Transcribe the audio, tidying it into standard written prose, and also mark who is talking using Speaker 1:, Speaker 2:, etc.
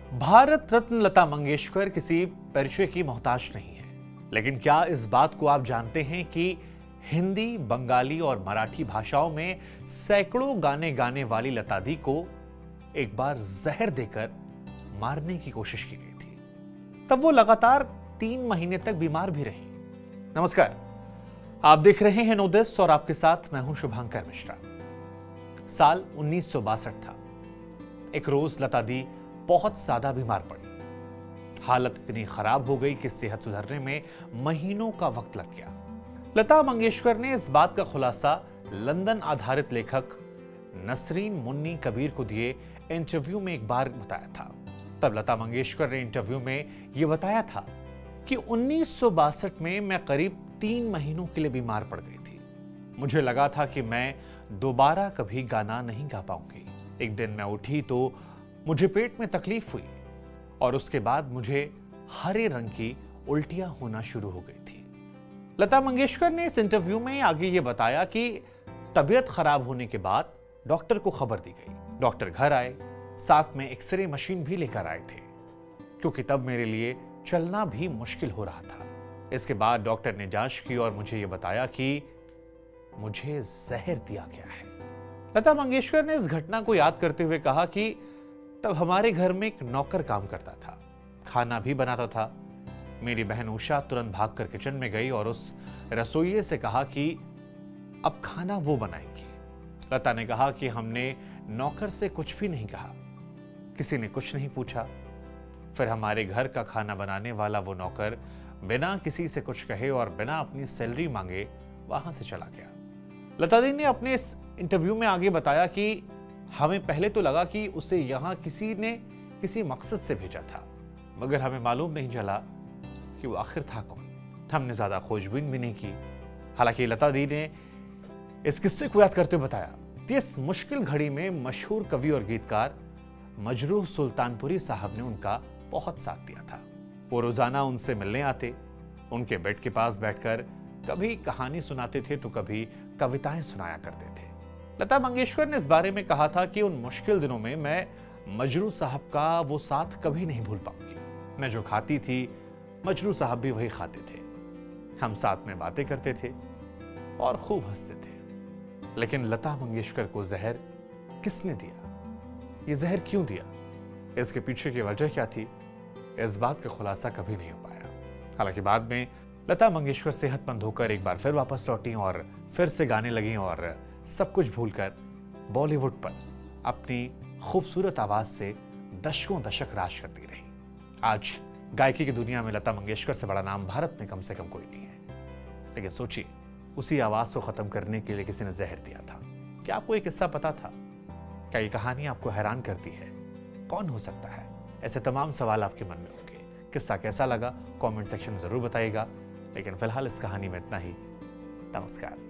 Speaker 1: भारत रत्न लता मंगेशकर किसी परिचय की मोहताज नहीं है, लेकिन क्या इस बात को आप जानते हैं कि हिंदी, बंगाली और मराठी भाषाओं में सैकड़ों गाने गाने वाली लता दी को एक बार जहर देकर मारने की कोशिश की गई थी। तब वो लगातार 3 महीने तक बीमार भी रही। नमस्कार, आप देख रहे हैं नोदिस और आपके साथ मैं हूं शुभांकर मिश्रा। साल 1962 था। एक रोज लता दी बहुत ज्यादा बीमार पड़ी। हालत इतनी खराब हो गई कि सेहत सुधरने में महीनों का वक्त लग गया। लता मंगेशकर ने इस बात का खुलासा लंदन आधारित लेखक नसरीन मुन्नी कबीर को दिए इंटरव्यू में एक बार बताया था। तब लता मंगेशकर ने इंटरव्यू में यह बताया था कि 1962 में मैं करीब 3 महीनों के लिए बीमार पड़ गई थी। मुझे लगा था कि मैं दोबारा कभी गाना नहीं गा पाऊंगी। एक दिन मैं उठी तो मुझे पेट में तकलीफ हुई और उसके बाद मुझे हरे रंग की उल्टियां होना शुरू हो गई थी। लता मंगेशकर ने इस इंटरव्यू में आगे ये बताया कि तबीयत खराब होने के बाद डॉक्टर को खबर दी गई। डॉक्टर घर आए, साथ में एक्सरे मशीन भी लेकर आए थे, क्योंकि तब मेरे लिए चलना भी मुश्किल हो रहा था। इसके बाद डॉक्टर ने जांच की और मुझे यह बताया कि मुझे जहर दिया गया है। लता मंगेशकर ने इस घटना को याद करते हुए कहा कि तब हमारे घर में एक नौकर काम करता था, खाना भी बनाता था। मेरी बहन उषा तुरंत भागकर किचन में गई और उस रसोइये से कहा कि अब खाना वो बनाएंगी। लता ने कहा कि हमने नौकर से कुछ भी नहीं कहा, किसी ने कुछ नहीं पूछा। फिर हमारे घर का खाना बनाने वाला वो नौकर बिना किसी से कुछ कहे और बिना अपनी सैलरी मांगे वहां से चला गया। लता दी ने अपने इस इंटरव्यू में आगे बताया कि हमें पहले तो लगा कि उसे यहां किसी ने किसी मकसद से भेजा था, मगर हमें मालूम नहीं चला कि वो आखिर था कौन। हमने ज्यादा खोजबीन भी नहीं की। हालांकि लता दी ने इस किस्से को याद करते हुए बताया कि इस मुश्किल घड़ी में मशहूर कवि और गीतकार मजरूह सुल्तानपुरी साहब ने उनका बहुत साथ दिया था। वो रोजाना उनसे मिलने आते, उनके बेड के पास बैठकर कभी कहानी सुनाते थे तो कभी कविताएं सुनाया करते थे। लता मंगेशकर ने इस बारे में कहा था कि उन मुश्किल दिनों में मैं मजरूह साहब का वो साथ कभी नहीं भूल पाऊंगी। मैं जो खाती थी, मजरूह साहब भी वही खाते थे। हम साथ में बातें करते थे और खूब हंसते थे। लेकिन लता मंगेशकर को जहर किसने दिया? ये जहर क्यों दिया? इसके पीछे की वजह क्या थी? इस बात का खुलासा कभी नहीं हो पाया। हालांकि बाद में लता मंगेशकर सेहतमंद होकर एक बार फिर वापस लौटी और फिर से गाने लगी और सब कुछ भूलकर बॉलीवुड पर अपनी खूबसूरत आवाज से दशकों दशक राज करती रही। आज गायकी की दुनिया में लता मंगेशकर से बड़ा नाम भारत में कम से कम कोई नहीं है। लेकिन सोचिए, उसी आवाज को खत्म करने के लिए किसी ने जहर दिया था। क्या आपको एक किस्सा पता था? क्या ये कहानी आपको हैरान करती है? कौन हो सकता है? ऐसे तमाम सवाल आपके मन में होंगे। किस्सा कैसा लगा कमेंट सेक्शन में जरूर बताइएगा। लेकिन फिलहाल इस कहानी में इतना ही। नमस्कार।